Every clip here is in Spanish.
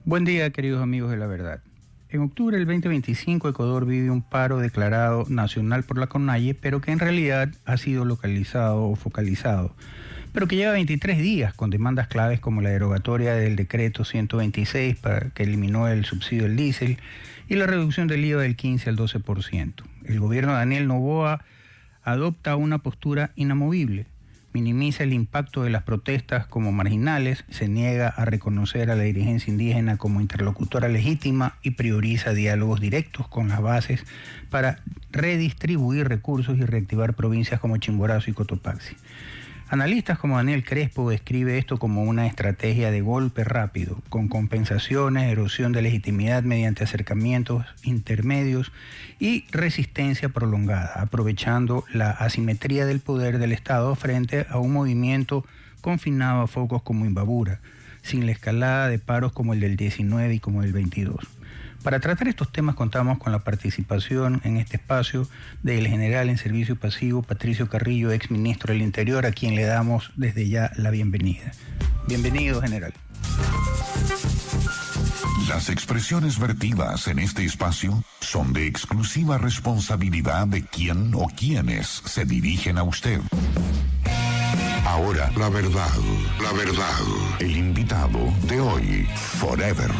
Buen día, queridos amigos de La Verdad. En octubre del 2025, Ecuador vive un paro declarado nacional por la CONAIE, pero que en realidad ha sido localizado o focalizado, pero que lleva 23 días con demandas claves como la derogatoria del decreto 126 que eliminó el subsidio del diésel y la reducción del IVA del 15 al 12%. El gobierno de Daniel Noboa adopta una postura inamovible. Minimiza el impacto de las protestas como marginales, se niega a reconocer a la dirigencia indígena como interlocutora legítima y prioriza diálogos directos con las bases para redistribuir recursos y reactivar provincias como Chimborazo y Cotopaxi. Analistas como Daniel Crespo describe esto como una estrategia de golpe rápido, con compensaciones, erosión de legitimidad mediante acercamientos intermedios y resistencia prolongada, aprovechando la asimetría del poder del Estado frente a un movimiento confinado a focos como Imbabura, sin la escalada de paros como el del 19 y como el 22. Para tratar estos temas contamos con la participación en este espacio del general en servicio pasivo Patricio Carrillo, ex ministro del Interior, a quien le damos desde ya la bienvenida. Bienvenido, general. Las expresiones vertidas en este espacio son de exclusiva responsabilidad de quien o quienes se dirigen a usted. Ahora, la verdad, el invitado de hoy, Forever.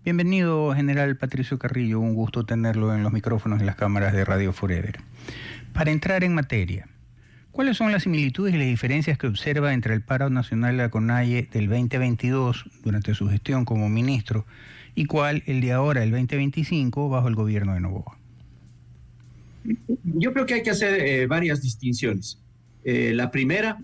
Bienvenido, general Patricio Carrillo, un gusto tenerlo en los micrófonos y las cámaras de Radio Forever. Para entrar en materia, ¿cuáles son las similitudes y las diferencias que observa entre el paro nacional de la CONAIE del 2022 durante su gestión como ministro y cuál el de ahora, el 2025, bajo el gobierno de Noboa? Yo creo que hay que hacer varias distinciones. La primera,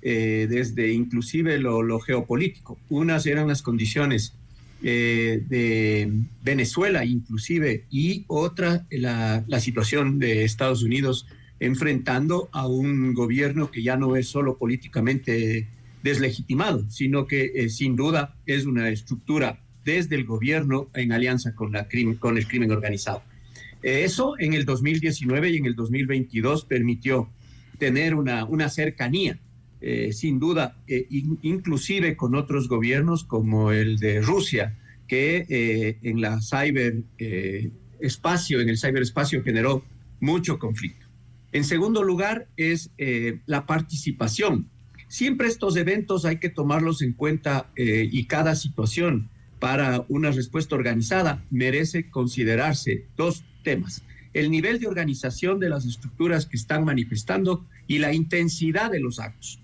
desde inclusive lo geopolítico. Unas eran las condiciones de Venezuela inclusive, y otra la situación de Estados Unidos enfrentando a un gobierno que ya no es solo políticamente deslegitimado, sino que sin duda es una estructura desde el gobierno en alianza con el crimen organizado. Eso en el 2019 y en el 2022 permitió tener una cercanía, sin duda, inclusive con otros gobiernos como el de Rusia, que en el ciberespacio generó mucho conflicto. En segundo lugar es la participación. Siempre estos eventos hay que tomarlos en cuenta y cada situación para una respuesta organizada merece considerarse dos temas: el nivel de organización de las estructuras que están manifestando y la intensidad de los actos.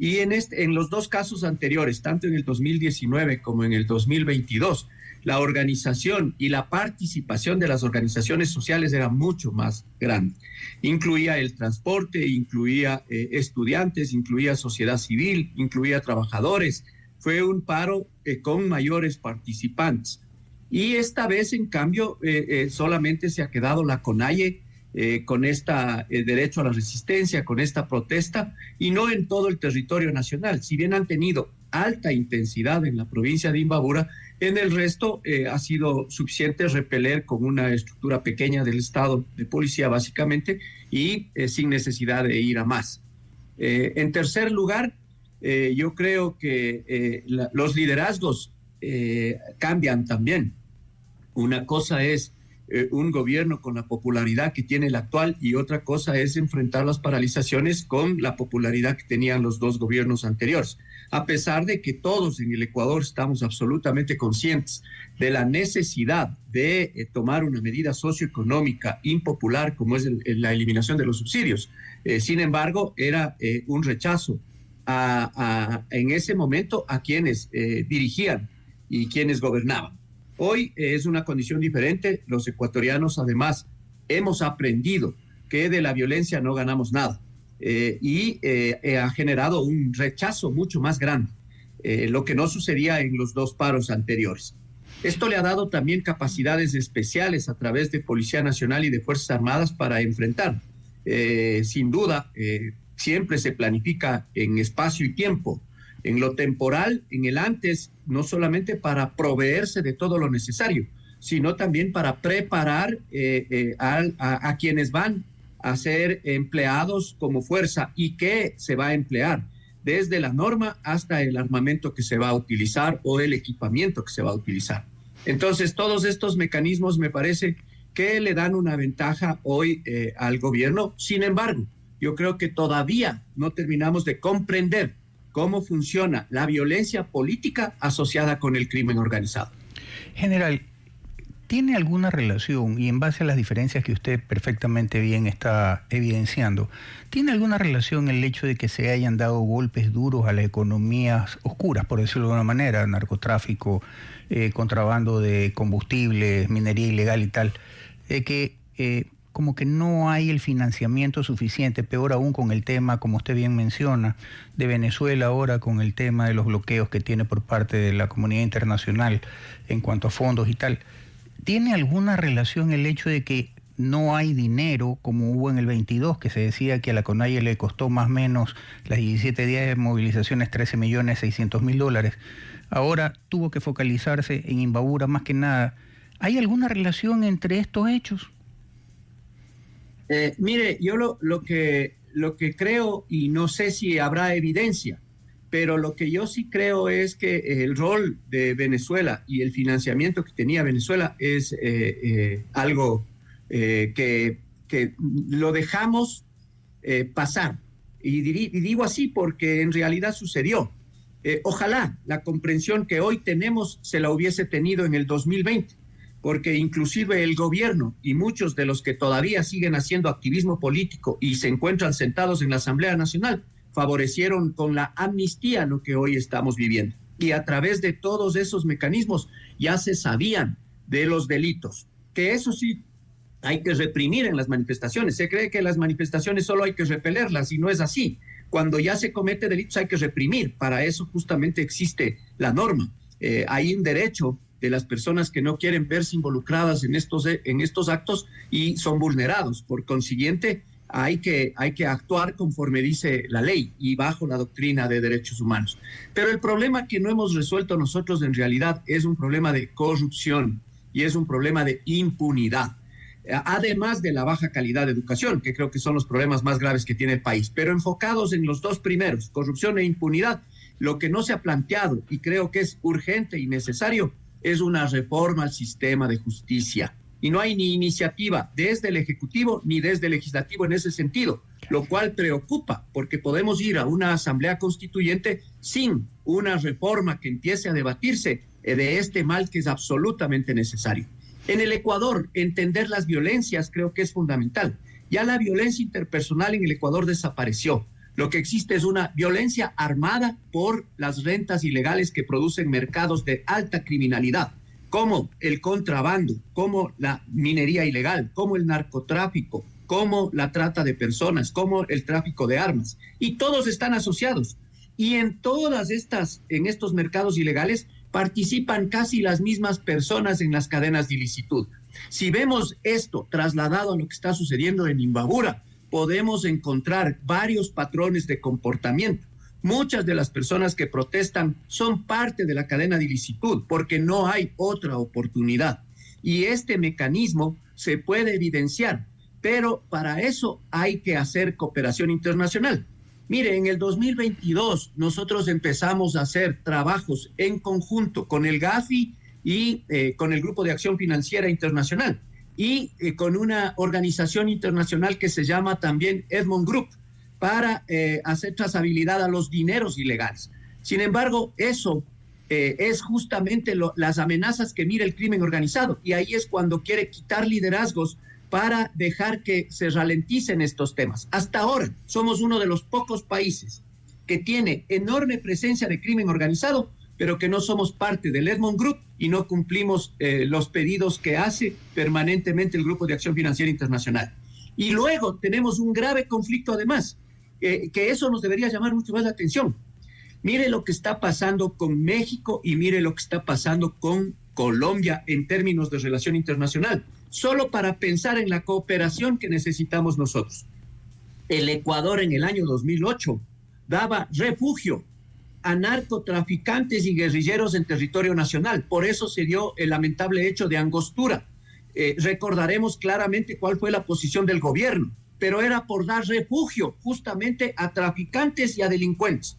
Y en los dos casos anteriores, tanto en el 2019 como en el 2022, la organización y la participación de las organizaciones sociales era mucho más grande. Incluía el transporte, incluía estudiantes, incluía sociedad civil, incluía trabajadores. Fue un paro con mayores participantes. Y esta vez, en cambio, solamente se ha quedado la CONAIE con derecho a la resistencia, con esta protesta, y no en todo el territorio nacional. Si bien han tenido alta intensidad en la provincia de Imbabura, en el resto ha sido suficiente repeler con una estructura pequeña del Estado de policía, básicamente, y sin necesidad de ir a más. En tercer lugar, yo creo que los liderazgos cambian también. Una cosa es un gobierno con la popularidad que tiene el actual, y otra cosa es enfrentar las paralizaciones con la popularidad que tenían los dos gobiernos anteriores. A pesar de que todos en el Ecuador estamos absolutamente conscientes de la necesidad de tomar una medida socioeconómica impopular como es la eliminación de los subsidios. Sin embargo, era un rechazo en ese momento a quienes dirigían y quienes gobernaban. Hoy es una condición diferente. Los ecuatorianos, además, hemos aprendido que de la violencia no ganamos nada, y ha generado un rechazo mucho más grande, lo que no sucedía en los dos paros anteriores. Esto le ha dado también capacidades especiales a través de Policía Nacional y de Fuerzas Armadas para enfrentar. Sin duda, siempre se planifica en espacio y tiempo. En lo temporal, en el antes, no solamente para proveerse de todo lo necesario, sino también para preparar a quienes van a ser empleados como fuerza y que se va a emplear desde la norma hasta el armamento que se va a utilizar o el equipamiento que se va a utilizar. Entonces, todos estos mecanismos me parece que le dan una ventaja hoy al gobierno. Sin embargo, yo creo que todavía no terminamos de comprender cómo funciona la violencia política asociada con el crimen organizado. General, ¿tiene alguna relación, y en base a las diferencias que usted perfectamente bien está evidenciando, ¿tiene alguna relación el hecho de que se hayan dado golpes duros a las economías oscuras, por decirlo de alguna manera, narcotráfico, contrabando de combustibles, minería ilegal y tal, como que no hay el financiamiento suficiente, peor aún con el tema, como usted bien menciona, de Venezuela ahora con el tema de los bloqueos que tiene por parte de la comunidad internacional en cuanto a fondos y tal? ¿Tiene alguna relación el hecho de que no hay dinero como hubo en el 22, que se decía que a la CONAIE le costó más o menos las 17 días de movilizaciones $13.600.000? Ahora tuvo que focalizarse en Imbabura más que nada. ¿Hay alguna relación entre estos hechos? Mire, yo lo que creo, y no sé si habrá evidencia, pero lo que yo sí creo es que el rol de Venezuela y el financiamiento que tenía Venezuela es algo que lo dejamos pasar. Y digo así porque en realidad sucedió. Ojalá la comprensión que hoy tenemos se la hubiese tenido en el 2020. Porque inclusive el gobierno y muchos de los que todavía siguen haciendo activismo político y se encuentran sentados en la Asamblea Nacional favorecieron con la amnistía lo que hoy estamos viviendo. Y a través de todos esos mecanismos ya se sabían de los delitos, que eso sí hay que reprimir en las manifestaciones. Se cree que las manifestaciones solo hay que repelerlas y no es así. Cuando ya se comete delitos hay que reprimir. Para eso justamente existe la norma. Hay un derecho de las personas que no quieren verse involucradas en estos actos y son vulnerados. Por consiguiente, hay que actuar conforme dice la ley y bajo la doctrina de derechos humanos. Pero el problema que no hemos resuelto nosotros en realidad es un problema de corrupción y es un problema de impunidad, además de la baja calidad de educación, que creo que son los problemas más graves que tiene el país. Pero enfocados en los dos primeros, corrupción e impunidad, lo que no se ha planteado y creo que es urgente y necesario es una reforma al sistema de justicia. Y no hay ni iniciativa desde el Ejecutivo ni desde el Legislativo en ese sentido, lo cual preocupa porque podemos ir a una asamblea constituyente sin una reforma que empiece a debatirse de este mal que es absolutamente necesario. En el Ecuador, entender las violencias creo que es fundamental. Ya la violencia interpersonal en el Ecuador desapareció. Lo que existe es una violencia armada por las rentas ilegales que producen mercados de alta criminalidad, como el contrabando, como la minería ilegal, como el narcotráfico, como la trata de personas, como el tráfico de armas. Y todos están asociados. Y en estos mercados ilegales participan casi las mismas personas en las cadenas de ilicitud. Si vemos esto trasladado a lo que está sucediendo en Imbabura, podemos encontrar varios patrones de comportamiento. Muchas de las personas que protestan son parte de la cadena de ilicitud porque no hay otra oportunidad. Y este mecanismo se puede evidenciar, pero para eso hay que hacer cooperación internacional. Mire, en el 2022 nosotros empezamos a hacer trabajos en conjunto con el GAFI y con el Grupo de Acción Financiera Internacional y con una organización internacional que se llama también Edmond Group para hacer trazabilidad a los dineros ilegales. Sin embargo, eso es justamente las amenazas que mira el crimen organizado y ahí es cuando quiere quitar liderazgos para dejar que se ralenticen estos temas. Hasta ahora somos uno de los pocos países que tiene enorme presencia de crimen organizado, pero que no somos parte del Edmond Group y no cumplimos los pedidos que hace permanentemente el Grupo de Acción Financiera Internacional. Y luego tenemos un grave conflicto además, que eso nos debería llamar mucho más la atención. Mire lo que está pasando con México y mire lo que está pasando con Colombia en términos de relación internacional, solo para pensar en la cooperación que necesitamos nosotros. El Ecuador en el año 2008 daba refugio a narcotraficantes y guerrilleros en territorio nacional. Por eso se dio el lamentable hecho de Angostura. Recordaremos claramente cuál fue la posición del gobierno. pero era por dar refugio justamente a traficantes y a delincuentes.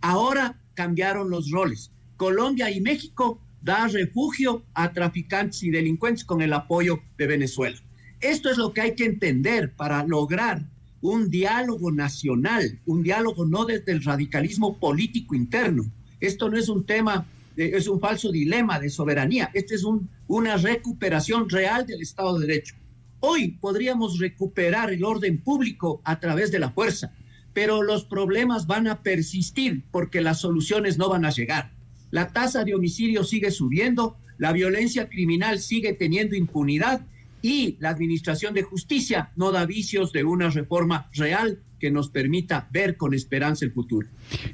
Ahora cambiaron los roles. Colombia y México dan refugio a traficantes y delincuentes con el apoyo de Venezuela. Esto es lo que hay que entender para lograr un diálogo nacional, un diálogo no desde el radicalismo político interno. Esto no es un tema, es un falso dilema de soberanía. Este es una recuperación real del Estado de Derecho. Hoy podríamos recuperar el orden público a través de la fuerza, pero los problemas van a persistir porque las soluciones no van a llegar. La tasa de homicidio sigue subiendo, la violencia criminal sigue teniendo impunidad y la administración de justicia no da vicios de una reforma real que nos permita ver con esperanza el futuro.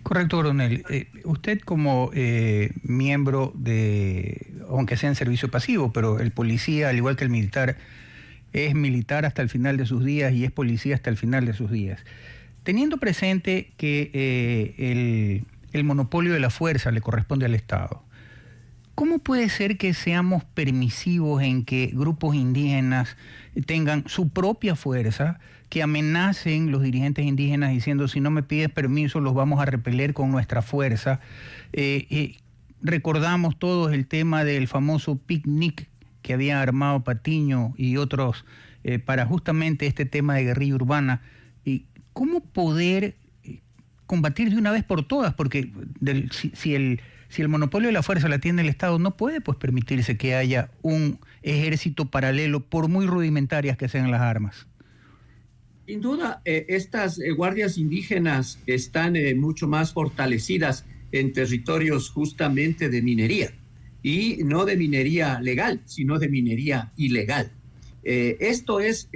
Correcto, coronel. Usted como miembro de, aunque sea en servicio pasivo, pero el policía, al igual que el militar, es militar hasta el final de sus días y es policía hasta el final de sus días. Teniendo presente que el monopolio de la fuerza le corresponde al Estado, ¿cómo puede ser que seamos permisivos en que grupos indígenas tengan su propia fuerza, que amenacen los dirigentes indígenas diciendo si no me pides permiso los vamos a repeler con nuestra fuerza? Recordamos todos el tema del famoso picnic que había armado Patiño y otros para justamente este tema de guerrilla urbana. ¿Cómo poder combatir de una vez por todas? Porque si el monopolio de la fuerza la tiene el Estado, no puede pues permitirse que haya un ejército paralelo, por muy rudimentarias que sean las armas. Sin duda, estas guardias indígenas están mucho más fortalecidas en territorios justamente de minería, y no de minería legal, sino de minería ilegal. Esto es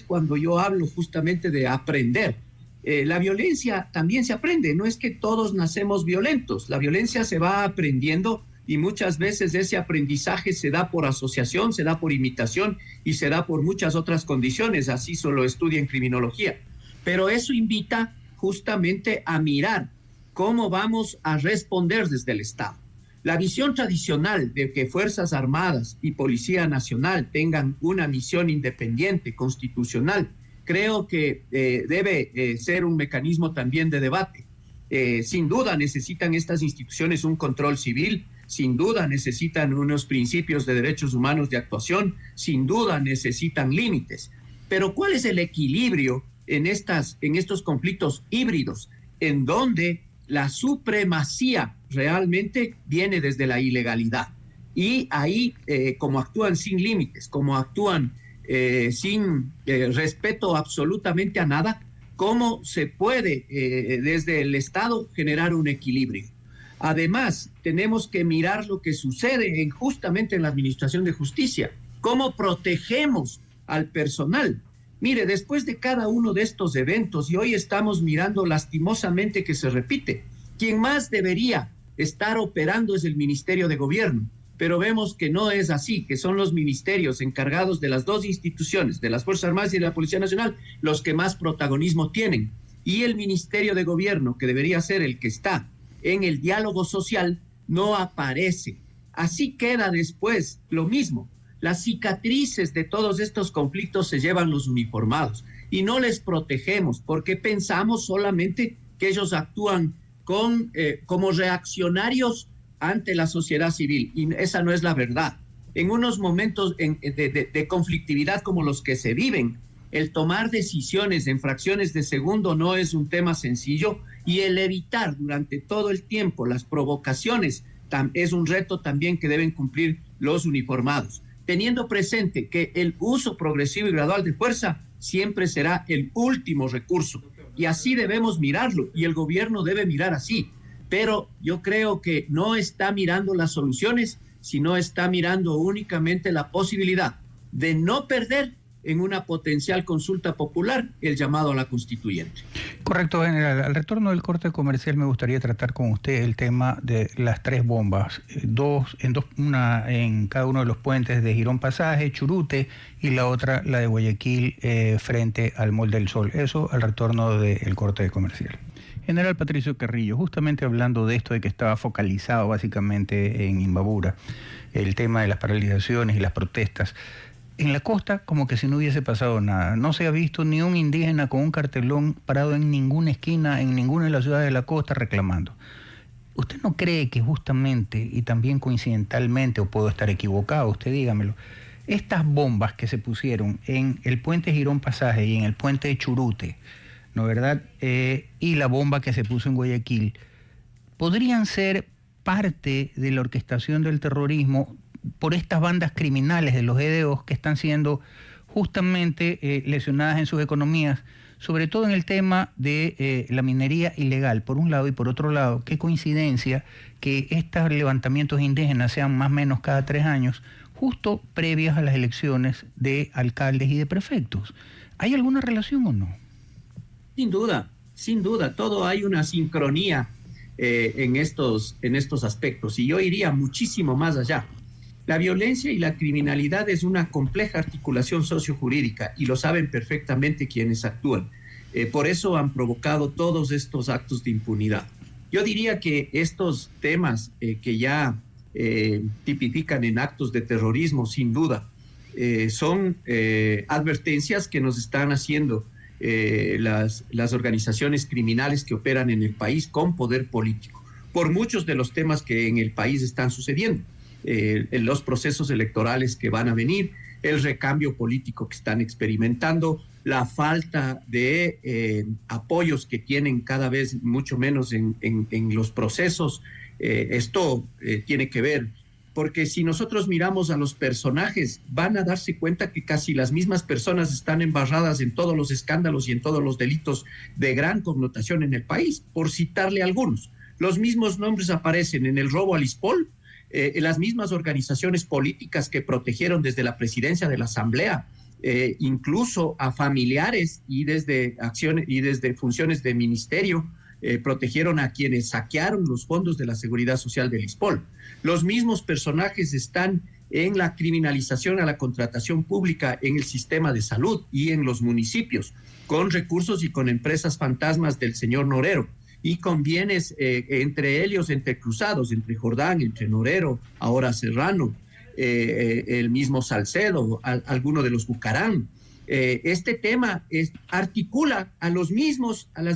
cuando yo hablo justamente de aprender. La violencia también se aprende, no es que todos nacemos violentos, la violencia se va aprendiendo y muchas veces ese aprendizaje se da por asociación, se da por imitación y se da por muchas otras condiciones, así se lo estudia en criminología. Pero eso invita justamente a mirar cómo vamos a responder desde el Estado. La visión tradicional de que Fuerzas Armadas y Policía Nacional tengan una misión independiente, constitucional, creo que debe ser un mecanismo también de debate. Sin duda necesitan estas instituciones un control civil, sin duda necesitan unos principios de derechos humanos de actuación, sin duda necesitan límites. Pero ¿cuál es el equilibrio en estos conflictos híbridos en donde la supremacía realmente viene desde la ilegalidad? Y ahí, como actúan sin límites, como actúan sin respeto absolutamente a nada, ¿cómo se puede desde el Estado generar un equilibrio? Además, tenemos que mirar lo que sucede justamente en la Administración de Justicia. ¿Cómo protegemos al personal? Mire, después de cada uno de estos eventos, y hoy estamos mirando lastimosamente que se repite, quien más debería estar operando es el Ministerio de Gobierno, pero vemos que no es así, que son los ministerios encargados de las dos instituciones, de las Fuerzas Armadas y de la Policía Nacional, los que más protagonismo tienen. Y el Ministerio de Gobierno, que debería ser el que está en el diálogo social, no aparece. Así queda después lo mismo. Las cicatrices de todos estos conflictos se llevan los uniformados y no les protegemos porque pensamos solamente que ellos actúan como reaccionarios ante la sociedad civil, y esa no es la verdad. En unos momentos de conflictividad como los que se viven, el tomar decisiones en fracciones de segundo no es un tema sencillo, y el evitar durante todo el tiempo las provocaciones es un reto también que deben cumplir los uniformados, teniendo presente que el uso progresivo y gradual de fuerza siempre será el último recurso, y así debemos mirarlo, y el gobierno debe mirar así. Pero yo creo que no está mirando las soluciones, sino está mirando únicamente la posibilidad de no perder en una potencial consulta popular el llamado a la constituyente. Correcto, general. Al retorno del corte comercial me gustaría tratar con usted el tema de las 3 bombas, una en cada uno de los puentes de Girón Pasaje, Churute, y la otra, la de Guayaquil, frente al Mall del Sol. Eso al retorno del corte comercial. General Patricio Carrillo, justamente hablando de esto de que estaba focalizado básicamente en Imbabura, el tema de las paralizaciones y las protestas, En la costa, como que si no hubiese pasado nada. No se ha visto ni un indígena con un cartelón parado en ninguna esquina, en ninguna de las ciudades de la costa reclamando. ¿Usted no cree que justamente, y también coincidentalmente, o puedo estar equivocado, usted dígamelo, estas bombas que se pusieron en el puente Girón Pasaje y en el puente de Churute, ¿no verdad? Y la bomba que se puso en Guayaquil, podrían ser parte de la orquestación del terrorismo por estas bandas criminales de los EDOs que están siendo justamente lesionadas en sus economías, sobre todo en el tema de la minería ilegal, por un lado, y por otro lado, qué coincidencia que estos levantamientos indígenas sean más o menos cada 3 años, justo previas a las elecciones de alcaldes y de prefectos. ¿Hay alguna relación o no? Sin duda, todo hay una sincronía en estos aspectos, y yo iría muchísimo más allá. La violencia y la criminalidad es una compleja articulación sociojurídica y lo saben perfectamente quienes actúan. Por eso han provocado todos estos actos de impunidad. Yo diría que estos temas que ya tipifican en actos de terrorismo, sin duda, son advertencias que nos están haciendo las organizaciones criminales que operan en el país con poder político, por muchos de los temas que en el país están sucediendo. En los procesos electorales que van a venir, el recambio político que están experimentando, la falta de apoyos que tienen cada vez mucho menos en los procesos. Esto tiene que ver, porque si nosotros miramos a los personajes, van a darse cuenta que casi las mismas personas están embarradas en todos los escándalos y en todos los delitos de gran connotación en el país, por citarle algunos. Los mismos nombres aparecen en el robo al ISPOL, las mismas organizaciones políticas que protegieron desde la presidencia de la Asamblea, incluso a familiares y desde acciones y desde funciones de ministerio, protegieron a quienes saquearon los fondos de la seguridad social del ISPOL. Los mismos personajes están en la criminalización a la contratación pública en el sistema de salud y en los municipios, con recursos y con empresas fantasmas del señor Norero, y con bienes entre ellos entrecruzados, entre Jordán, entre Norero, ahora Serrano, el mismo Salcedo, alguno de los Bucarán. Este tema articula a las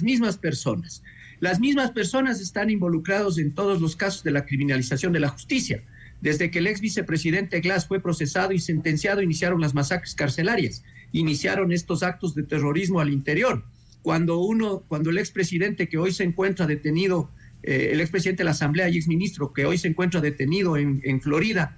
mismas personas. Las mismas personas están involucrados en todos los casos de la criminalización de la justicia. Desde que el ex vicepresidente Glass fue procesado y sentenciado, iniciaron las masacres carcelarias, iniciaron estos actos de terrorismo al interior. Cuando el expresidente que hoy se encuentra detenido, el expresidente de la Asamblea y exministro que hoy se encuentra detenido en Florida,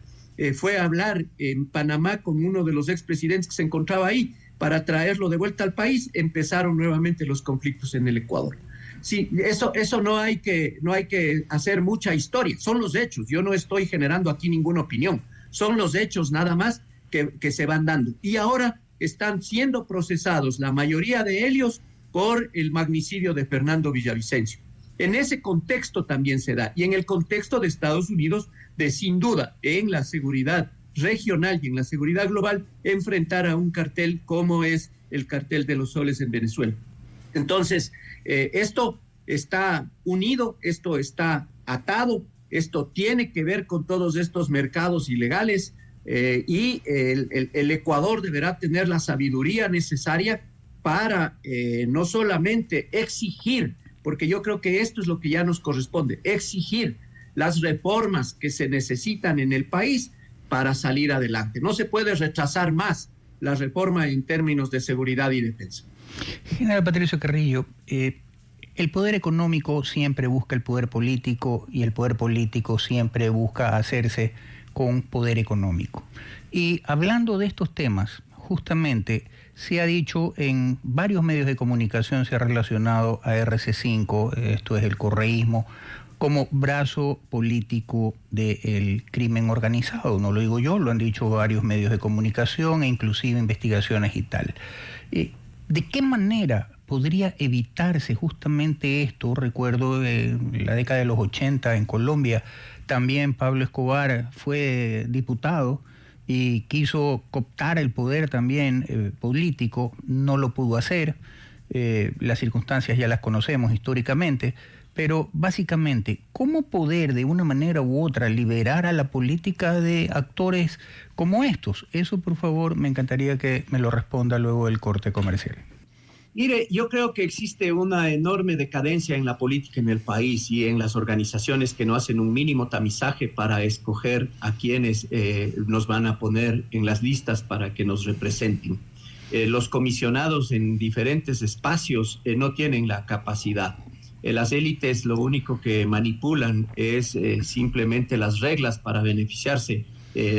fue a hablar en Panamá con uno de los expresidentes que se encontraba ahí para traerlo de vuelta al país, empezaron nuevamente los conflictos en el Ecuador. Sí, eso no hay que hacer mucha historia, son los hechos. Yo no estoy generando aquí ninguna opinión, son los hechos nada más que se van dando. Y ahora están siendo procesados la mayoría de ellos por el magnicidio de Fernando Villavicencio. En ese contexto también se da, y en el contexto de Estados Unidos, de sin duda, en la seguridad regional y en la seguridad global, enfrentar a un cartel como es el cartel de los soles en Venezuela. Entonces, esto está unido, esto está atado, esto tiene que ver con todos estos mercados ilegales, y el Ecuador deberá tener la sabiduría necesaria para no solamente exigir, porque yo creo que esto es lo que ya nos corresponde, exigir las reformas que se necesitan en el país para salir adelante. No se puede retrasar más la reforma en términos de seguridad y defensa. General Patricio Carrillo, el poder económico siempre busca el poder político y el poder político siempre busca hacerse con poder económico. Y hablando de estos temas, justamente se ha dicho en varios medios de comunicación, se ha relacionado a RC5, esto es el correísmo, como brazo político del crimen organizado. No lo digo yo, lo han dicho varios medios de comunicación e inclusive investigaciones y tal. ¿De qué manera podría evitarse justamente esto? Recuerdo en la década de los 80 en Colombia, también Pablo Escobar fue diputado y quiso cooptar el poder también político, no lo pudo hacer, las circunstancias ya las conocemos históricamente, Pero básicamente, ¿cómo poder de una manera u otra liberar a la política de actores como estos? Eso, por favor, me encantaría que me lo responda luego del corte comercial. Mire, yo creo que existe una enorme decadencia en la política en el país y en las organizaciones que no hacen un mínimo tamizaje para escoger a quienes nos van a poner en las listas para que nos representen. Los comisionados en diferentes espacios no tienen la capacidad. Las élites lo único que manipulan es simplemente las reglas para beneficiarse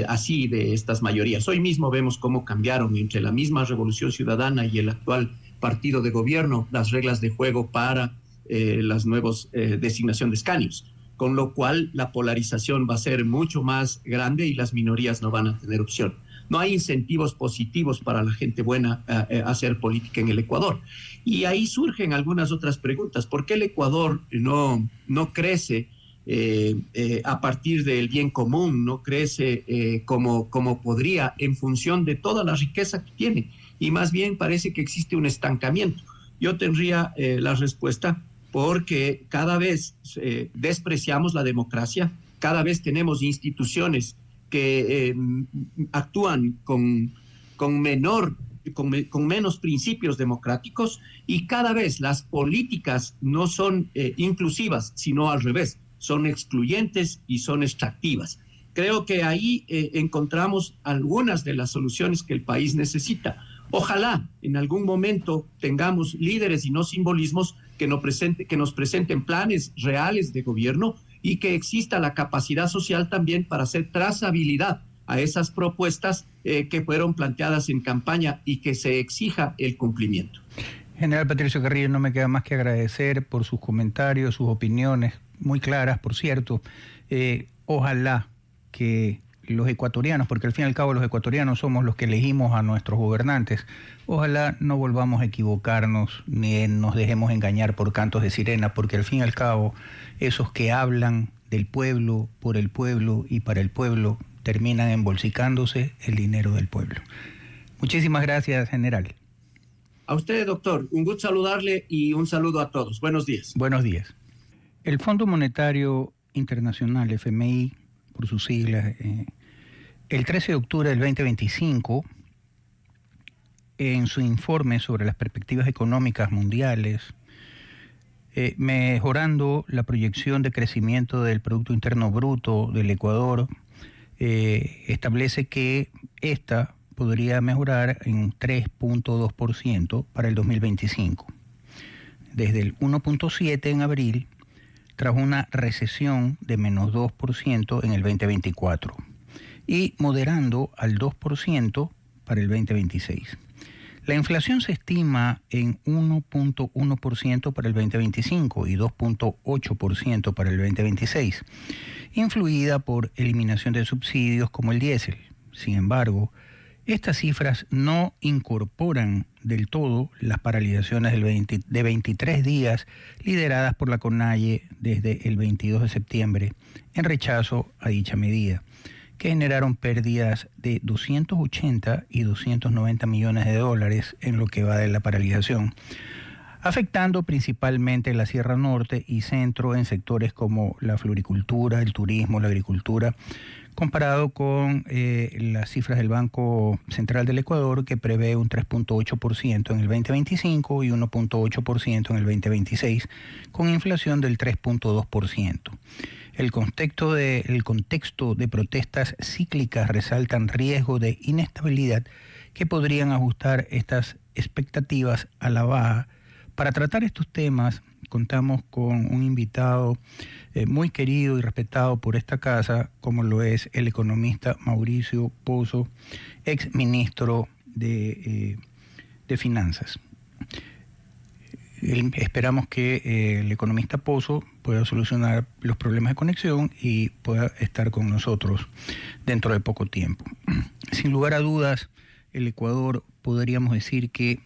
así de estas mayorías. Hoy mismo vemos cómo cambiaron entre la misma Revolución Ciudadana y el actual partido de gobierno las reglas de juego para las nuevas designación de escaños, con lo cual la polarización va a ser mucho más grande y las minorías no van a tener opción. No hay incentivos positivos para la gente buena a hacer política en el Ecuador. Y ahí surgen algunas otras preguntas. ¿Por qué el Ecuador no crece a partir del bien común, no crece como podría en función de toda la riqueza que tiene? Y más bien parece que existe un estancamiento. Yo tendría la respuesta porque cada vez despreciamos la democracia, cada vez tenemos instituciones que actúan con menos principios democráticos y cada vez las políticas no son inclusivas, sino al revés, son excluyentes y son extractivas. Creo que ahí encontramos algunas de las soluciones que el país necesita. Ojalá en algún momento tengamos líderes y no simbolismos que nos presenten planes reales de gobierno y que exista la capacidad social también para hacer trazabilidad a esas propuestas que fueron planteadas en campaña y que se exija el cumplimiento. General Patricio Carrillo, no me queda más que agradecer por sus comentarios, sus opiniones, muy claras, por cierto. Ojalá que los ecuatorianos, porque al fin y al cabo los ecuatorianos somos los que elegimos a nuestros gobernantes, ojalá no volvamos a equivocarnos ni nos dejemos engañar por cantos de sirena, porque al fin y al cabo esos que hablan del pueblo, por el pueblo y para el pueblo, terminan embolsicándose el dinero del pueblo. Muchísimas gracias, general. A usted, doctor, un gusto saludarle y un saludo a todos. Buenos días. Buenos días. El Fondo Monetario Internacional, FMI, por sus siglas, el 13 de octubre del 2025, en su informe sobre las perspectivas económicas mundiales, mejorando la proyección de crecimiento del Producto Interno Bruto del Ecuador, establece que esta podría mejorar en 3.2% para el 2025. Desde el 1.7% en abril, tras una recesión de menos 2% en el 2024 y moderando al 2% para el 2026. La inflación se estima en 1.1% para el 2025 y 2.8% para el 2026, influida por eliminación de subsidios como el diésel. Sin embargo, estas cifras no incorporan del todo las paralizaciones de 23 días lideradas por la CONAIE desde el 22 de septiembre en rechazo a dicha medida, que generaron pérdidas de 280 y 290 millones de dólares en lo que va de la paralización, afectando principalmente la Sierra Norte y Centro en sectores como la floricultura, el turismo, la agricultura, comparado con las cifras del Banco Central del Ecuador, que prevé un 3.8% en el 2025 y 1.8% en el 2026, con inflación del 3.2%. El contexto de protestas cíclicas resaltan riesgo de inestabilidad que podrían ajustar estas expectativas a la baja. Para tratar estos temas, contamos con un invitado muy querido y respetado por esta casa, como lo es el economista Mauricio Pozo, ex ministro de Finanzas. Esperamos que el economista Pozo pueda solucionar los problemas de conexión y pueda estar con nosotros dentro de poco tiempo. Sin lugar a dudas, el Ecuador podríamos decir que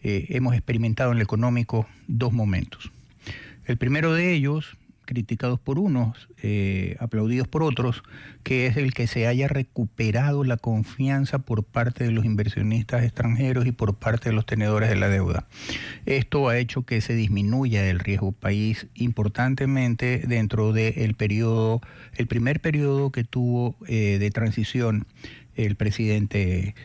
hemos experimentado en lo económico dos momentos. El primero de ellos, criticados por unos, aplaudidos por otros, que es el que se haya recuperado la confianza por parte de los inversionistas extranjeros y por parte de los tenedores de la deuda. Esto ha hecho que se disminuya el riesgo país importantemente dentro del periodo, el primer periodo que tuvo de transición el presidente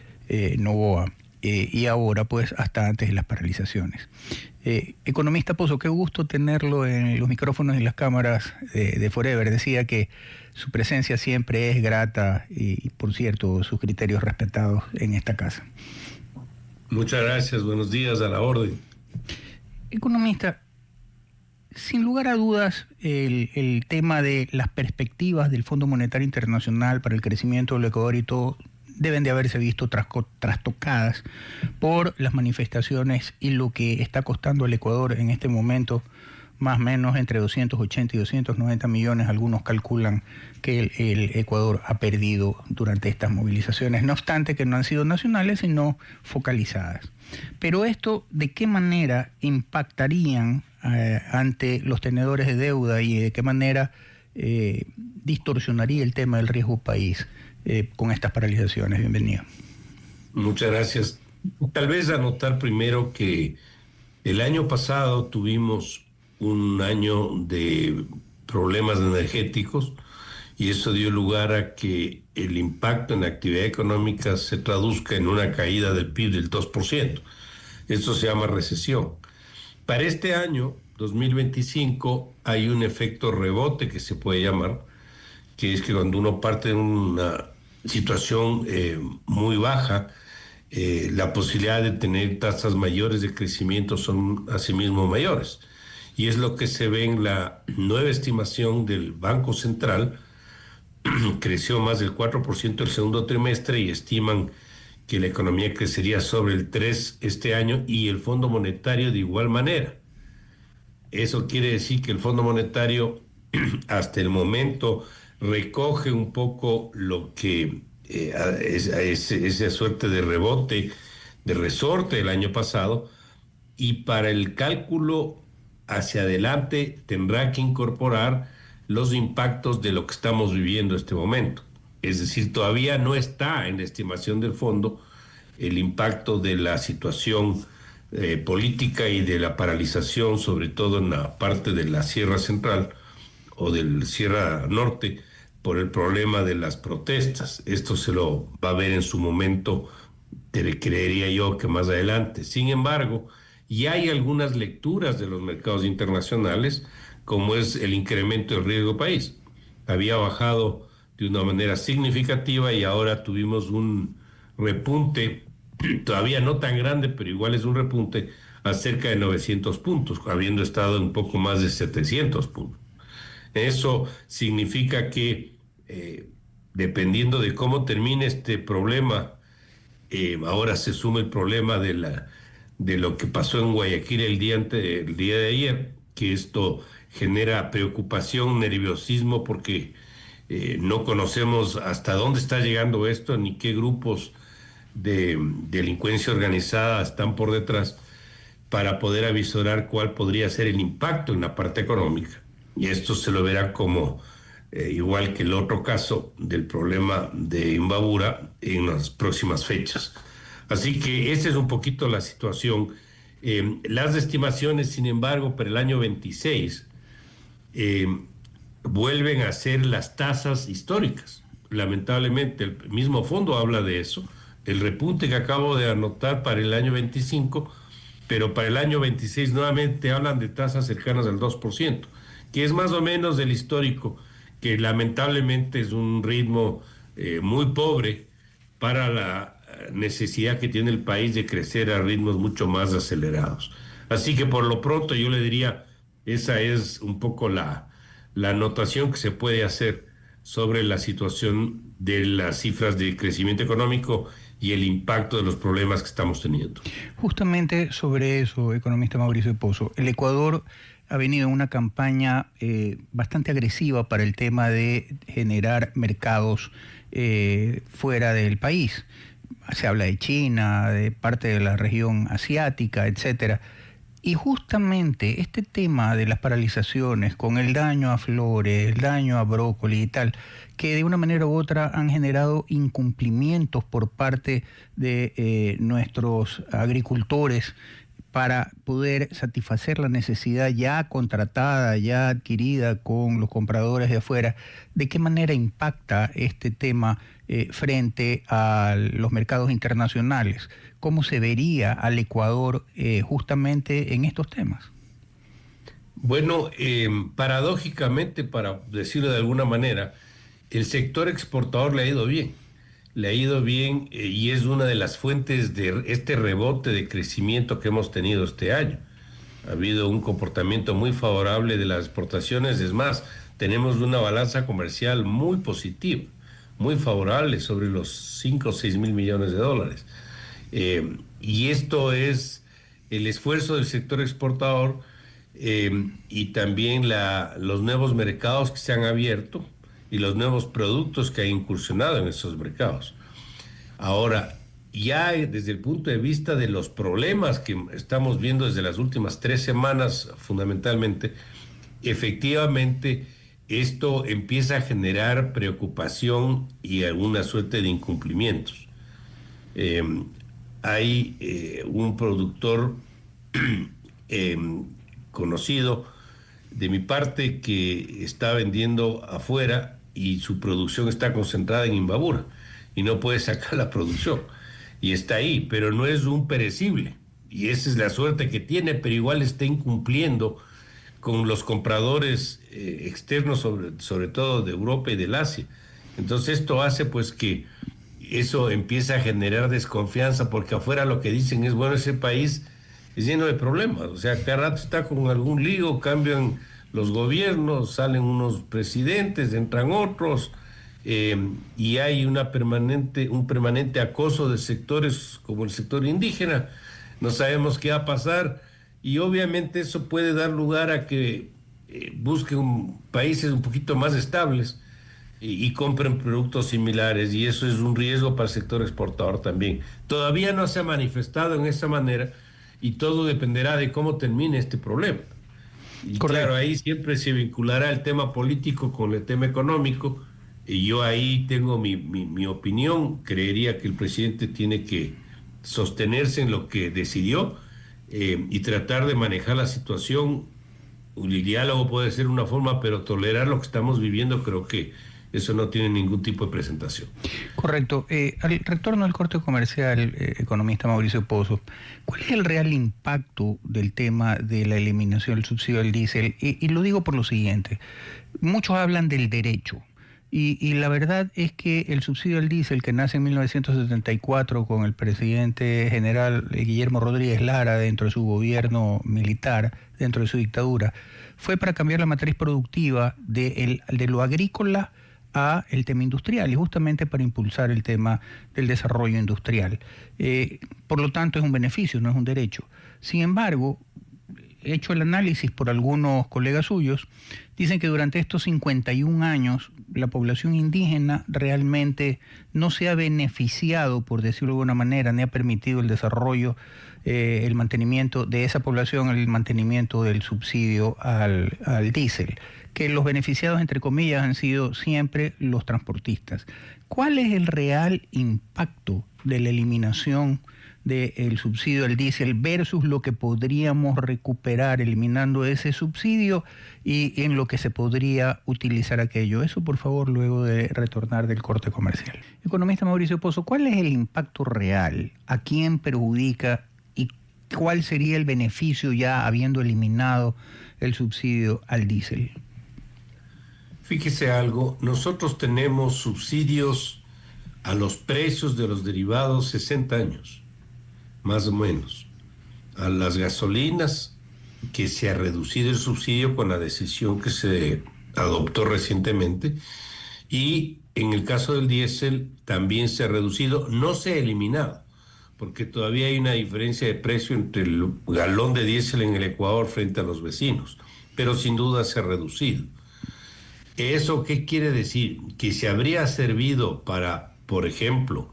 Noboa. Y ahora pues hasta antes de las paralizaciones. Economista Pozo, qué gusto tenerlo en los micrófonos y las cámaras de Forever. Decía que su presencia siempre es grata y por cierto, sus criterios respetados en esta casa. Muchas gracias, buenos días, a la orden. Economista, sin lugar a dudas, el tema de las perspectivas del Fondo Monetario Internacional para el crecimiento del Ecuador y todo deben de haberse visto trastocadas por las manifestaciones y lo que está costando al Ecuador en este momento, más o menos entre 280 y 290 millones, algunos calculan que el Ecuador ha perdido durante estas movilizaciones, no obstante que no han sido nacionales, sino focalizadas. Pero esto, ¿de qué manera impactarían ante los tenedores de deuda y de qué manera distorsionaría el tema del riesgo país con estas paralizaciones? Bienvenido. Muchas gracias. Tal vez anotar primero que el año pasado tuvimos un año de problemas energéticos y eso dio lugar a que el impacto en la actividad económica se traduzca en una caída del PIB del 2%. Esto se llama recesión. Para este año, 2025, hay un efecto rebote que se puede llamar, que es que cuando uno parte de una situación muy baja, la posibilidad de tener tasas mayores de crecimiento son asimismo mayores. Y es lo que se ve en la nueva estimación del Banco Central. Creció más del 4% el segundo trimestre y estiman que la economía crecería sobre el 3% este año y el Fondo Monetario de igual manera. Eso quiere decir que el Fondo Monetario hasta el momento recoge un poco lo que esa suerte de rebote, de resorte del año pasado, y para el cálculo hacia adelante tendrá que incorporar los impactos de lo que estamos viviendo en este momento. Es decir, todavía no está en la estimación del fondo el impacto de la situación política y de la paralización, sobre todo en la parte de la Sierra Central o del Sierra Norte, por el problema de las protestas. Esto se lo va a ver en su momento, creería yo, que más adelante. Sin embargo, ya hay algunas lecturas de los mercados internacionales, como es el incremento del riesgo país. Había bajado de una manera significativa y ahora tuvimos un repunte, todavía no tan grande, pero igual es un repunte, a cerca de 900 puntos, habiendo estado en un poco más de 700 puntos. Eso significa que, dependiendo de cómo termine este problema, ahora se suma el problema de lo que pasó en Guayaquil el día de ayer, que esto genera preocupación, nerviosismo, porque no conocemos hasta dónde está llegando esto, ni qué grupos de delincuencia organizada están por detrás, para poder avisorar cuál podría ser el impacto en la parte económica. Y esto se lo verá como, igual que el otro caso del problema de Imbabura, en las próximas fechas. Así que esa es un poquito la situación. Las estimaciones, sin embargo, para el año 26 vuelven a ser las tasas históricas. Lamentablemente, el mismo fondo habla de eso. El repunte que acabo de anotar para el año 25, pero para el año 26 nuevamente hablan de tasas cercanas al 2%, que es más o menos del histórico, que lamentablemente es un ritmo muy pobre para la necesidad que tiene el país de crecer a ritmos mucho más acelerados. Así que por lo pronto yo le diría, esa es un poco la anotación que se puede hacer sobre la situación de las cifras de crecimiento económico y el impacto de los problemas que estamos teniendo. Justamente sobre eso, economista Mauricio Pozo, el Ecuador ha venido en una campaña bastante agresiva para el tema de generar mercados fuera del país. Se habla de China, de parte de la región asiática, etcétera. Y justamente este tema de las paralizaciones con el daño a flores, el daño a brócoli y tal, que de una manera u otra han generado incumplimientos por parte de nuestros agricultores para poder satisfacer la necesidad ya contratada, ya adquirida con los compradores de afuera. ¿De qué manera impacta este tema frente a los mercados internacionales? ¿Cómo se vería al Ecuador justamente en estos temas? Bueno, paradójicamente, para decirlo de alguna manera, el sector exportador le ha ido bien. Le ha ido bien y es una de las fuentes de este rebote de crecimiento que hemos tenido este año. Ha habido un comportamiento muy favorable de las exportaciones. Es más, tenemos una balanza comercial muy positiva, muy favorable, sobre los 5 o 6 mil millones de dólares. Y esto es el esfuerzo del sector exportador y también los nuevos mercados que se han abierto y los nuevos productos que han incursionado en esos mercados. Ahora, ya desde el punto de vista de los problemas que estamos viendo desde las últimas 3 semanas, fundamentalmente, efectivamente, esto empieza a generar preocupación y alguna suerte de incumplimientos. Hay un productor conocido de mi parte que está vendiendo afuera y su producción está concentrada en Imbabura y no puede sacar la producción y está ahí, pero no es un perecible y esa es la suerte que tiene, pero igual está incumpliendo con los compradores externos, sobre todo de Europa y del Asia. Entonces esto hace pues que eso empieza a generar desconfianza, porque afuera lo que dicen es, bueno, ese país es lleno de problemas, o sea, cada rato está con algún lío, cambian los gobiernos, salen unos presidentes, entran otros, y hay un permanente acoso de sectores como el sector indígena. No sabemos qué va a pasar, y obviamente eso puede dar lugar a que busquen países un poquito más estables y compren productos similares, y eso es un riesgo para el sector exportador también. Todavía no se ha manifestado en esa manera y todo dependerá de cómo termine este problema. Y Correcto. claro, ahí siempre se vinculará el tema político con el tema económico, y yo ahí tengo mi opinión. Creería que el presidente tiene que sostenerse en lo que decidió y tratar de manejar la situación. El diálogo puede ser una forma, pero tolerar lo que estamos viviendo, creo que eso no tiene ningún tipo de presentación. Correcto. Al retorno al corte comercial, economista Mauricio Pozo, ¿cuál es el real impacto del tema de la eliminación del subsidio al diésel? Y lo digo por lo siguiente. Muchos hablan del derecho. Y la verdad es que el subsidio al diésel, que nace en 1974 con el presidente general Guillermo Rodríguez Lara dentro de su gobierno militar, dentro de su dictadura, fue para cambiar la matriz productiva de lo agrícola a el tema industrial, y justamente para impulsar el tema del desarrollo industrial. Por lo tanto, es un beneficio, no es un derecho. Sin embargo, hecho el análisis por algunos colegas suyos, dicen que durante estos 51 años la población indígena realmente no se ha beneficiado, por decirlo de alguna manera, ni ha permitido el desarrollo, el mantenimiento de esa población, el mantenimiento del subsidio al diésel, que los beneficiados, entre comillas, han sido siempre los transportistas. ¿Cuál es el real impacto de la eliminación del subsidio al diésel versus lo que podríamos recuperar eliminando ese subsidio y en lo que se podría utilizar aquello? Eso, por favor, luego de retornar del corte comercial. Economista Mauricio Pozo, ¿cuál es el impacto real? ¿A quién perjudica? ¿Y cuál sería el beneficio ya habiendo eliminado el subsidio al diésel? Fíjese algo, nosotros tenemos subsidios a los precios de los derivados 60 años. Más o menos. A las gasolinas, que se ha reducido el subsidio con la decisión que se adoptó recientemente, y en el caso del diésel también se ha reducido, no se ha eliminado, porque todavía hay una diferencia de precio entre el galón de diésel en el Ecuador frente a los vecinos, pero sin duda se ha reducido. ¿Eso qué quiere decir? Que se habría servido para, por ejemplo,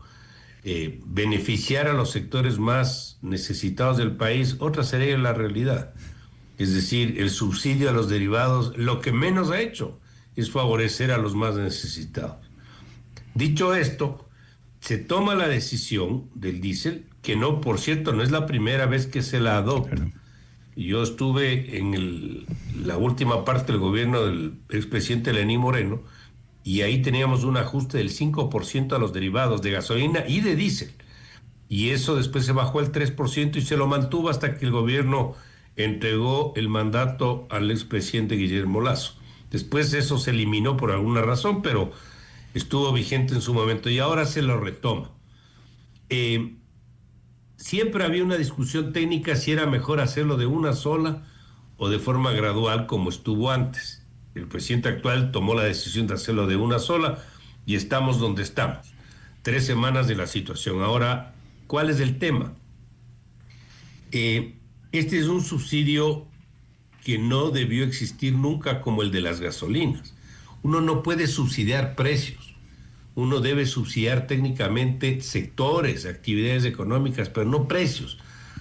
beneficiar a los sectores más necesitados del país, otra sería la realidad. Es decir, el subsidio a los derivados, lo que menos ha hecho es favorecer a los más necesitados. Dicho esto, se toma la decisión del diésel, que no, por cierto, no es la primera vez que se la adopta. Claro. Yo estuve en la última parte del gobierno del expresidente Lenín Moreno, y ahí teníamos un ajuste del 5% a los derivados de gasolina y de diésel. Y eso después se bajó al 3% y se lo mantuvo hasta que el gobierno entregó el mandato al expresidente Guillermo Lasso. Después eso se eliminó por alguna razón, pero estuvo vigente en su momento y ahora se lo retoma. Siempre había una discusión técnica si era mejor hacerlo de una sola o de forma gradual como estuvo antes. El presidente actual tomó la decisión de hacerlo de una sola y estamos donde estamos. 3 semanas de la situación. Ahora, ¿cuál es el tema? Este es un subsidio que no debió existir nunca como el de las gasolinas. Uno no puede subsidiar precios. Uno debe subsidiar técnicamente sectores, actividades económicas, pero no precios.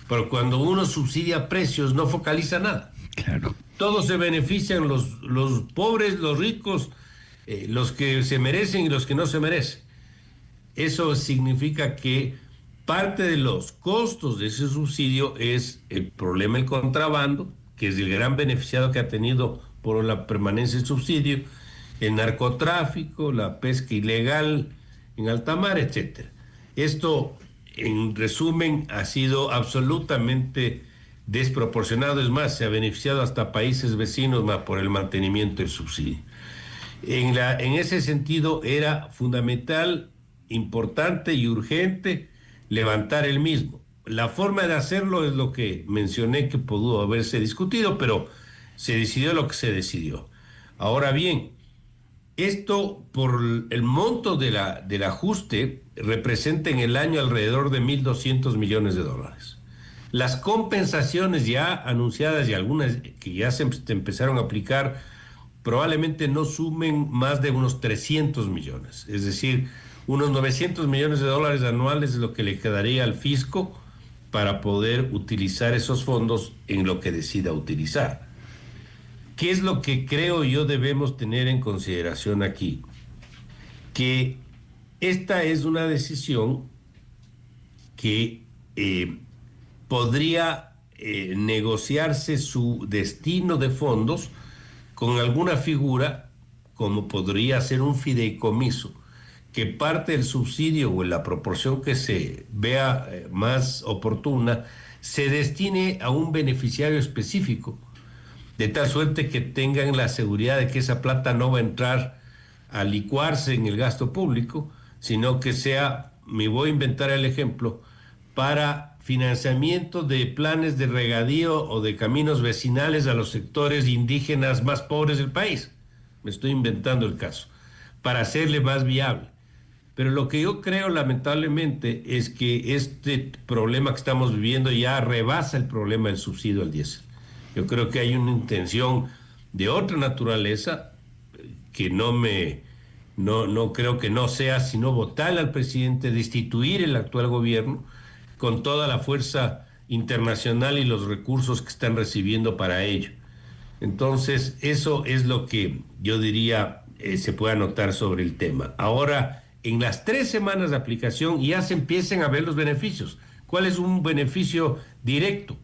Pero cuando uno subsidia precios, no focaliza nada. Claro. Todos se benefician, los pobres, los ricos, los que se merecen y los que no se merecen. Eso significa que parte de los costos de ese subsidio es el problema del contrabando, que es el gran beneficiado que ha tenido por la permanencia del subsidio, el narcotráfico, la pesca ilegal en alta mar, etc. Esto, en resumen, ha sido absolutamente desproporcionado. Es más, se ha beneficiado hasta países vecinos más por el mantenimiento del subsidio. En ese sentido, era fundamental, importante y urgente levantar el mismo. La forma de hacerlo es lo que mencioné que pudo haberse discutido, pero se decidió lo que se decidió. Ahora bien, esto por el monto del ajuste representa en el año alrededor de $1.200 millones. Las compensaciones ya anunciadas y algunas que ya se empezaron a aplicar probablemente no sumen más de unos 300 millones. Es decir, unos $900 millones anuales es lo que le quedaría al fisco para poder utilizar esos fondos en lo que decida utilizar. ¿Qué es lo que creo yo debemos tener en consideración aquí? Que esta es una decisión que podría negociarse su destino de fondos con alguna figura, como podría ser un fideicomiso, que parte del subsidio o en la proporción que se vea más oportuna, se destine a un beneficiario específico, de tal suerte que tengan la seguridad de que esa plata no va a entrar a licuarse en el gasto público, sino que sea, me voy a inventar el ejemplo, para financiamiento de planes de regadío o de caminos vecinales a los sectores indígenas más pobres del país. Me estoy inventando el caso, para hacerle más viable. Pero lo que yo creo, lamentablemente, es que este problema que estamos viviendo ya rebasa el problema del subsidio al diésel. Yo creo que hay una intención de otra naturaleza que no creo que no sea sino votarle al presidente, destituir el actual gobierno con toda la fuerza internacional y los recursos que están recibiendo para ello. Entonces, eso es lo que yo diría se puede anotar sobre el tema. Ahora, en las 3 semanas de aplicación ya se empiezan a ver los beneficios. ¿Cuál es un beneficio directo?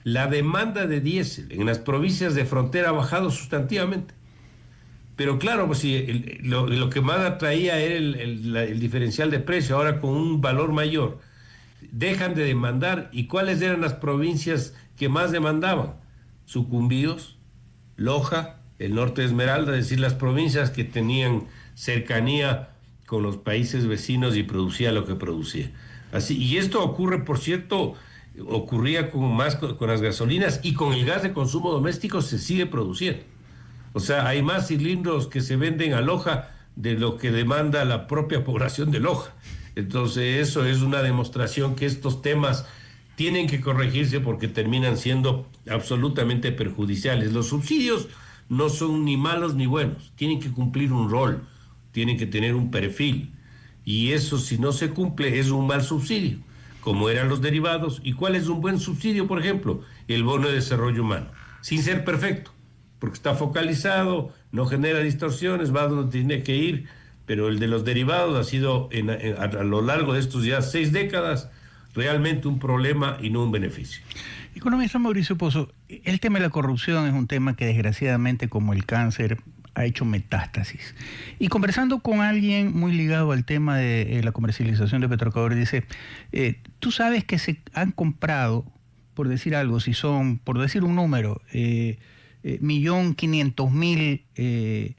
La demanda de diésel en las provincias de frontera ha bajado sustantivamente. Pero claro, pues si lo que más atraía era el diferencial de precio, ahora con un valor mayor, dejan de demandar. ¿Y cuáles eran las provincias que más demandaban? Sucumbíos, Loja, el norte de Esmeralda, es decir, las provincias que tenían cercanía con los países vecinos y producía lo que producía. Así, y esto ocurre, por cierto, ocurría con las gasolinas y con el gas de consumo doméstico se sigue produciendo. O sea, hay más cilindros que se venden a Loja de lo que demanda la propia población de Loja. Entonces, eso es una demostración que estos temas tienen que corregirse porque terminan siendo absolutamente perjudiciales. Los subsidios no son ni malos ni buenos, tienen que cumplir un rol, tienen que tener un perfil. y eso, si no se cumple, es un mal subsidio, como eran los derivados. ¿Y cuál es un buen subsidio? Por ejemplo, el bono de desarrollo humano, sin ser perfecto, porque está focalizado, no genera distorsiones, va donde tiene que ir, pero el de los derivados ha sido a lo largo de estos ya 6 décadas realmente un problema y no un beneficio. Economista Mauricio Pozo, el tema de la corrupción es un tema que desgraciadamente, como el cáncer, ha hecho metástasis. Y conversando con alguien muy ligado al tema de la comercialización de Petroecuador, dice, tú sabes que se han comprado, por decir algo, si son, por decir un número, 1.500.000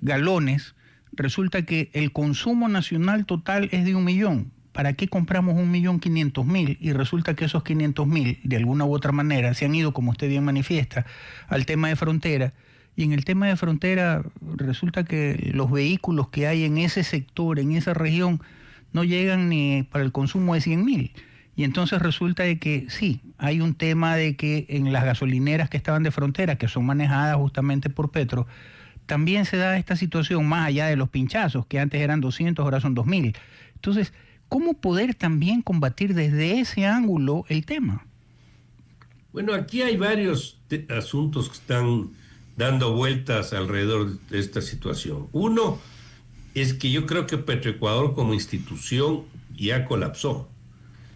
galones, resulta que el consumo nacional total es de 1 millón. ¿Para qué compramos 1.500.000? Y resulta que esos 500.000, de alguna u otra manera, se han ido, como usted bien manifiesta, al tema de frontera. Y en el tema de frontera resulta que los vehículos que hay en ese sector, en esa región, no llegan ni para el consumo de 100.000. Y entonces resulta de que sí, hay un tema de que en las gasolineras que estaban de frontera, que son manejadas justamente por Petro, también se da esta situación más allá de los pinchazos, que antes eran 200, ahora son 2.000. Entonces, ¿cómo poder también combatir desde ese ángulo el tema? Bueno, aquí hay varios asuntos que están dando vueltas alrededor de esta situación. Uno es que yo creo que Petroecuador como institución ya colapsó.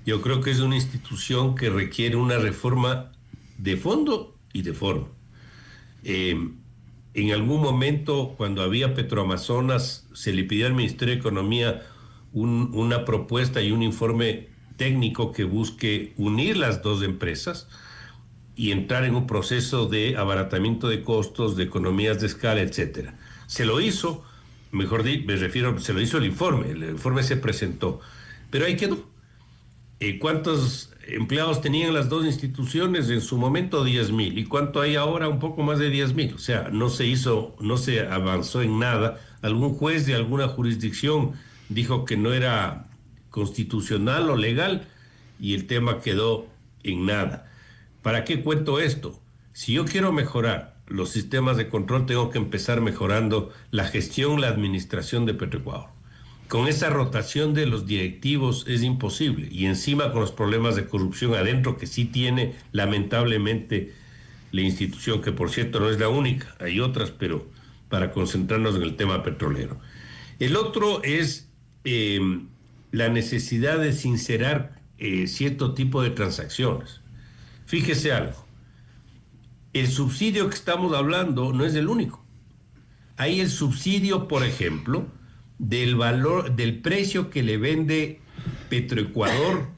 Yo creo que es una institución que requiere una reforma de fondo y de forma. En algún momento, cuando había Petroamazonas, se le pidió al Ministerio de Economía una propuesta y un informe técnico que busque unir las dos empresas y entrar en un proceso de abaratamiento de costos, de economías de escala, etcétera. Se lo hizo, se lo hizo el informe se presentó, pero ahí quedó. ¿Cuántos empleados tenían las dos instituciones en su momento? 10.000. ¿Y cuánto hay ahora? Un poco más de 10.000. O sea, no se avanzó en nada. Algún juez de alguna jurisdicción dijo que no era constitucional o legal y el tema quedó en nada. ¿Para qué cuento esto? Si yo quiero mejorar los sistemas de control, tengo que empezar mejorando la gestión, la administración de Petroecuador. Con esa rotación de los directivos es imposible. Y encima con los problemas de corrupción adentro que sí tiene lamentablemente la institución, que por cierto no es la única, hay otras, pero para concentrarnos en el tema petrolero. El otro es la necesidad de sincerar cierto tipo de transacciones. Fíjese algo, el subsidio que estamos hablando no es el único. Hay el subsidio, por ejemplo, del valor, del precio que le vende Petroecuador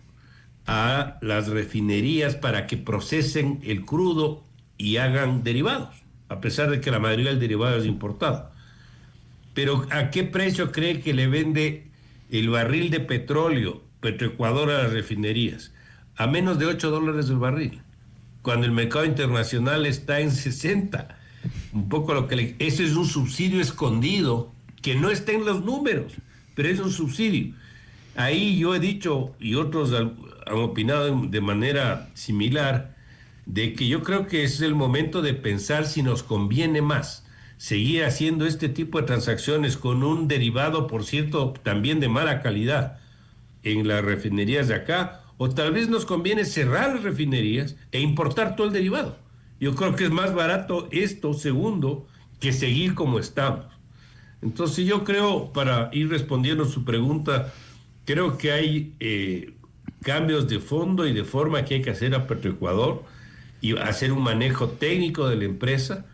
a las refinerías para que procesen el crudo y hagan derivados, a pesar de que la mayoría del derivado es importado. Pero ¿a qué precio cree que le vende el barril de petróleo Petroecuador a las refinerías? A menos de $8 el barril, cuando el mercado internacional está en 60. Un poco eso es un subsidio escondido que no está en los números, pero es un subsidio. Ahí yo he dicho, y otros han opinado de manera similar, de que yo creo que es el momento de pensar si nos conviene más seguir haciendo este tipo de transacciones con un derivado, por cierto, también de mala calidad en las refinerías de acá, o tal vez nos conviene cerrar las refinerías e importar todo el derivado. Yo creo que es más barato esto, segundo, que seguir como estamos. Entonces yo creo, para ir respondiendo su pregunta, creo que hay cambios de fondo y de forma que hay que hacer a Petroecuador y hacer un manejo técnico de la empresa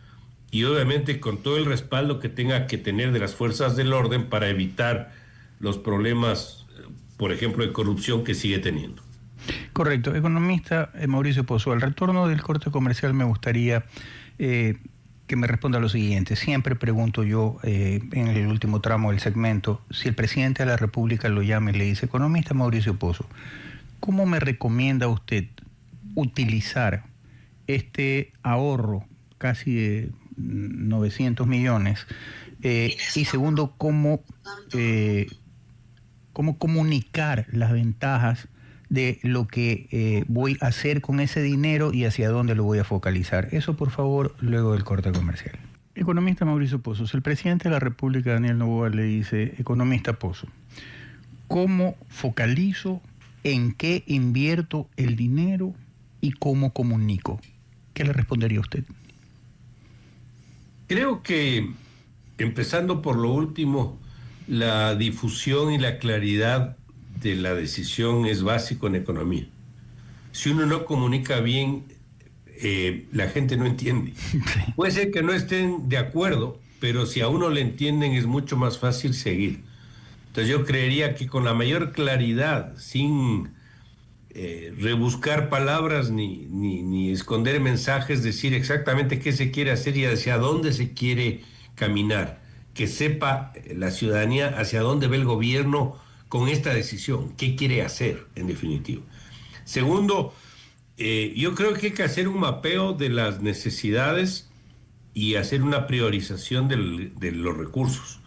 y obviamente con todo el respaldo que tenga que tener de las fuerzas del orden para evitar los problemas, por ejemplo, de corrupción que sigue teniendo. Correcto. Economista Mauricio Pozo, al retorno del corte comercial me gustaría que me responda lo siguiente. Siempre pregunto yo en el último tramo del segmento, si el presidente de la República lo llama y le dice, economista Mauricio Pozo, ¿cómo me recomienda usted utilizar este ahorro casi de 900 millones? Y segundo, ¿cómo comunicar las ventajas de lo que voy a hacer con ese dinero y hacia dónde lo voy a focalizar? Eso, por favor, luego del corte comercial. Economista Mauricio Pozo, el presidente de la República, Daniel Noboa, le dice, economista Pozo, ¿Cómo focalizo? ¿En qué invierto el dinero? ¿Y cómo comunico? ¿Qué le respondería usted? Creo que, empezando por lo último, la difusión y la claridad de la decisión es básico en economía. Si uno no comunica bien, la gente no entiende. Puede ser que no estén de acuerdo, pero si a uno le entienden es mucho más fácil seguir. Entonces yo creería que con la mayor claridad, sin rebuscar palabras ni esconder mensajes, decir exactamente qué se quiere hacer y hacia dónde se quiere caminar, que sepa la ciudadanía hacia dónde va el gobierno con esta decisión, qué quiere hacer en definitiva. Segundo, yo creo que hay que hacer un mapeo de las necesidades y hacer una priorización de los recursos.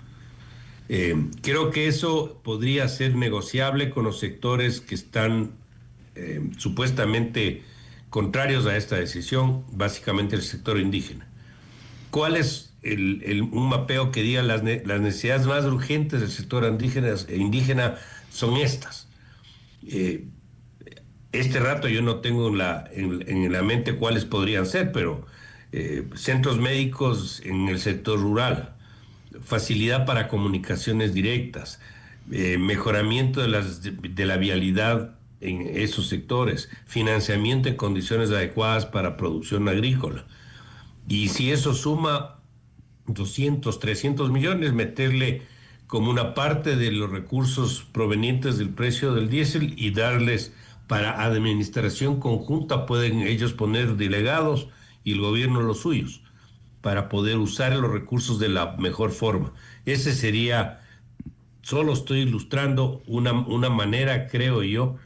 Creo que eso podría ser negociable con los sectores que están supuestamente contrarios a esta decisión, básicamente el sector indígena. ¿Cuál es un mapeo que diga las necesidades más urgentes del sector indígena son estas? Este rato yo no tengo en la mente cuáles podrían ser, pero centros médicos en el sector rural, facilidad para comunicaciones directas, mejoramiento de la vialidad en esos sectores, financiamiento en condiciones adecuadas para producción agrícola. Y si eso suma 200, 300 millones, meterle como una parte de los recursos provenientes del precio del diésel y darles para administración conjunta, pueden ellos poner delegados y el gobierno los suyos, para poder usar los recursos de la mejor forma. Ese sería, solo estoy ilustrando una manera, creo yo,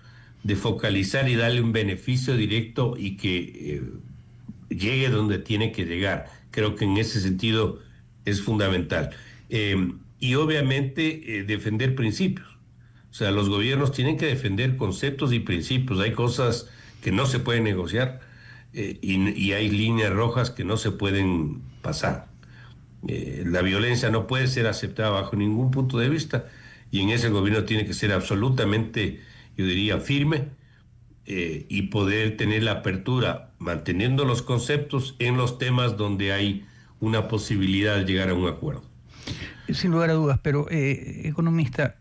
de focalizar y darle un beneficio directo y que llegue donde tiene que llegar. Creo que en ese sentido es fundamental. Y obviamente defender principios. O sea, los gobiernos tienen que defender conceptos y principios. Hay cosas que no se pueden negociar y hay líneas rojas que no se pueden pasar. La violencia no puede ser aceptada bajo ningún punto de vista y en ese gobierno tiene que ser absolutamente, yo diría, firme y poder tener la apertura, manteniendo los conceptos en los temas donde hay una posibilidad de llegar a un acuerdo. Sin lugar a dudas, pero economista,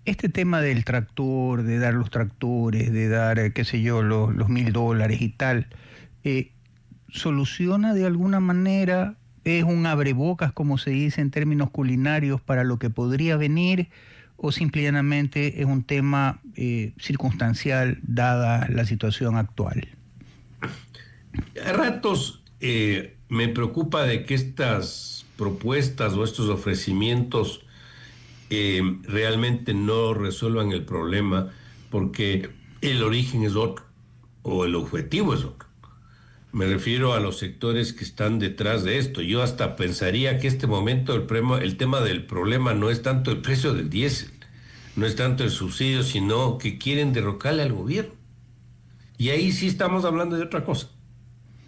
este tema del tractor, de dar los tractores, de dar, qué sé yo, los $1.000 y tal, ¿soluciona de alguna manera? ¿Es un abrebocas, como se dice en términos culinarios, para lo que podría venir? ¿O simplemente es un tema circunstancial dada la situación actual? A ratos me preocupa de que estas propuestas o estos ofrecimientos realmente no resuelvan el problema, porque el origen es otro, o el objetivo es otro. Me refiero a los sectores que están detrás de esto. Yo hasta pensaría que este momento el tema del problema no es tanto el precio del diésel, no es tanto el subsidio, sino que quieren derrocarle al gobierno. Y ahí sí estamos hablando de otra cosa.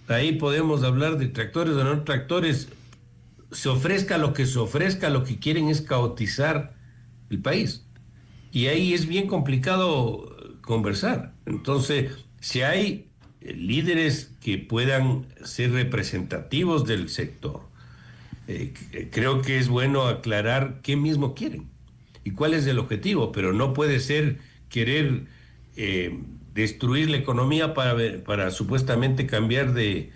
Ahí podemos hablar de tractores o no tractores. Se ofrezca lo que se ofrezca, lo que quieren es caotizar el país. Y ahí es bien complicado conversar. Entonces, si hay líderes que puedan ser representativos del sector, creo que es bueno aclarar qué mismo quieren y cuál es el objetivo, pero no puede ser querer destruir la economía para supuestamente cambiar de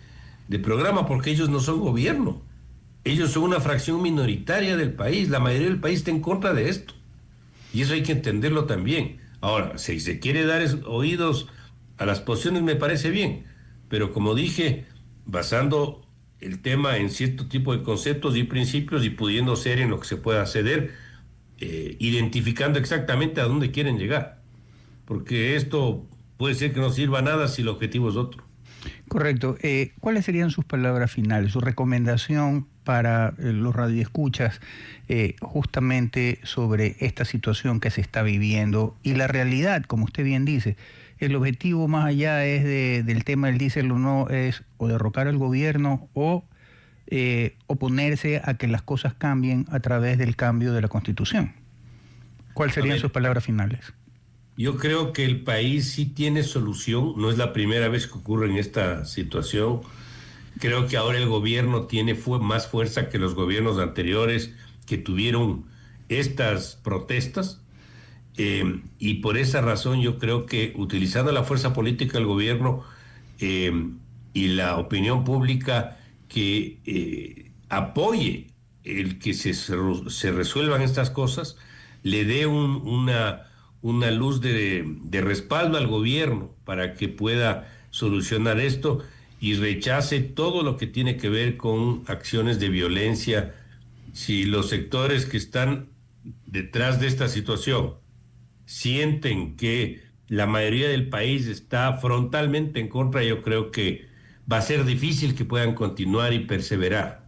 programa, porque ellos no son gobierno. Ellos son una fracción minoritaria del país. La mayoría del país está en contra de esto. Y eso hay que entenderlo también. Ahora, si se quiere dar oídos a las posiciones, me parece bien. Pero como dije, basando el tema en cierto tipo de conceptos y principios y pudiendo ser en lo que se pueda ceder, identificando exactamente a dónde quieren llegar. Porque esto puede ser que no sirva a nada si el objetivo es otro. Correcto. ¿Cuáles serían sus palabras finales, su recomendación para los radioescuchas justamente sobre esta situación que se está viviendo y la realidad, como usted bien dice? El objetivo más allá es del tema del diésel o no, es o derrocar al gobierno o oponerse a que las cosas cambien a través del cambio de la Constitución. ¿Cuáles serían sus palabras finales? Yo creo que el país sí tiene solución, no es la primera vez que ocurre en esta situación. Creo que ahora el gobierno tiene más fuerza que los gobiernos anteriores que tuvieron estas protestas, y por esa razón yo creo que utilizando la fuerza política del gobierno y la opinión pública que apoye el que se resuelvan estas cosas, le dé una luz de respaldo al gobierno para que pueda solucionar esto y rechace todo lo que tiene que ver con acciones de violencia. Si los sectores que están detrás de esta situación sienten que la mayoría del país está frontalmente en contra, yo creo que va a ser difícil que puedan continuar y perseverar.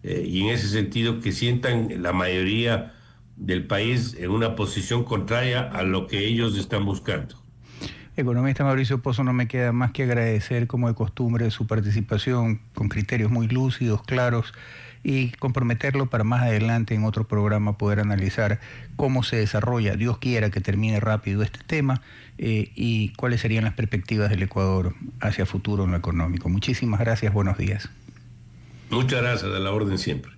Y en ese sentido que sientan la mayoría del país en una posición contraria a lo que ellos están buscando. Economista Mauricio Pozo, no me queda más que agradecer, como de costumbre, su participación con criterios muy lúcidos, claros, y comprometerlo para más adelante en otro programa poder analizar cómo se desarrolla, Dios quiera que termine rápido este tema, y cuáles serían las perspectivas del Ecuador hacia futuro en lo económico. Muchísimas gracias, buenos días. Muchas gracias, a la orden siempre.